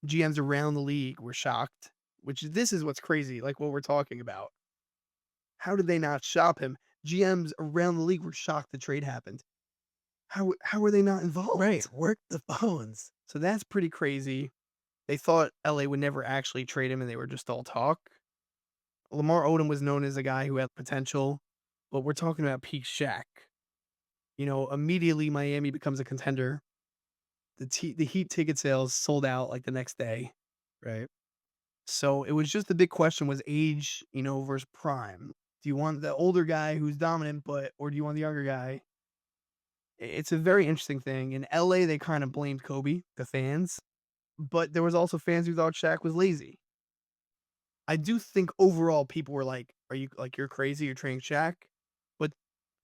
GMs around the league were shocked, which this is what's crazy, like what we're talking about. How did they not shop him? GMs around the league were shocked the trade happened. How were they not Right, involved? work the phones. So that's pretty crazy. They thought LA would never actually trade him and they were just all talk. Lamar Odom was known as a guy who had potential, but we're talking about peak Shaq. Immediately Miami becomes a contender. The Heat ticket sales sold out like the next day. Right. So it was just the big question was age, versus prime. Do you want the older guy who's dominant, or do you want the younger guy? It's a very interesting thing. In LA, they kind of blamed Kobe, the fans, but there was also fans who thought Shaq was lazy. I do think overall people were like, "Are you like you're crazy? You're trading Shaq?" But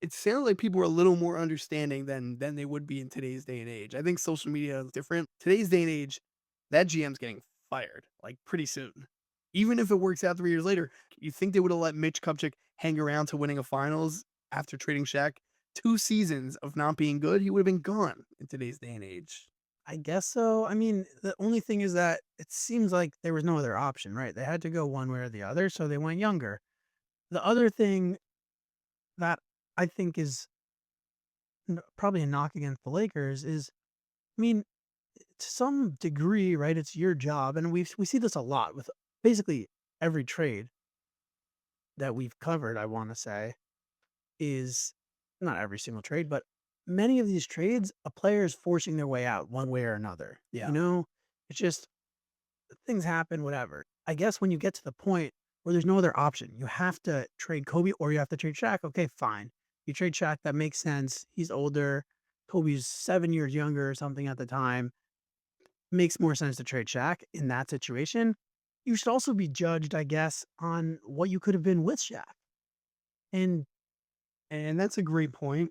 it sounds like people were a little more understanding than they would be in today's day and age. I think social media is different. Today's day and age, that GM's getting fired like pretty soon. Even if it works out 3 years later, you think they would have let Mitch Kupchak hang around to winning a finals after trading Shaq? 2 seasons of not being good, he would have been gone in today's day and age. I guess so. I mean, the only thing is that it seems like there was no other option, right? They had to go one way or the other, so they went younger. The other thing that I think is probably a knock against the Lakers is, I mean, to some degree, right? It's your job, and we see this a lot with basically every trade that we've covered. I want to say is not every single trade, but many of these trades, a player is forcing their way out one way or another. Yeah. It's just things happen, whatever. I guess when you get to the point where there's no other option, you have to trade Kobe or you have to trade Shaq. Okay, fine. You trade Shaq, that makes sense. He's older. Kobe's 7 years younger or something at the time. Makes more sense to trade Shaq in that situation. You should also be judged, I guess, on what you could have been with Shaq. And And that's a great point.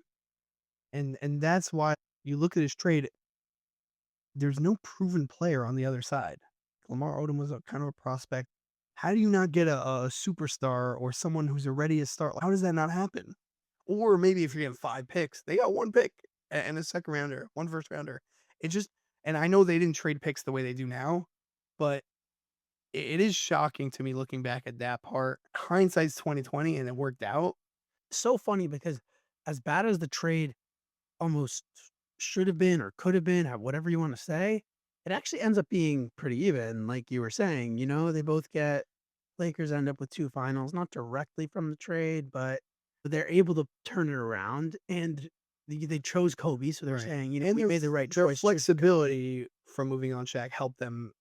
And that's why you look at his trade, there's no proven player on the other side. Lamar Odom was a kind of a prospect. How do you not get a superstar or someone who's already a star? How does that not happen? Or maybe if you're getting 5 picks, they got 1 pick and a second rounder, 1 first rounder. It just and I know they didn't trade picks the way they do now, but it is shocking to me looking back at that part. Hindsight's 2020 and it worked out. so funny because as bad as the trade almost should have been or could have been, whatever you want to say, it actually ends up being pretty even. Like you were saying, they both get Lakers end up with 2 finals, not directly from the trade, but they're able to turn it around and they chose Kobe. So they're Right. saying, And we made the right their choice choosing Kobe. flexibility from moving on Shaq helped them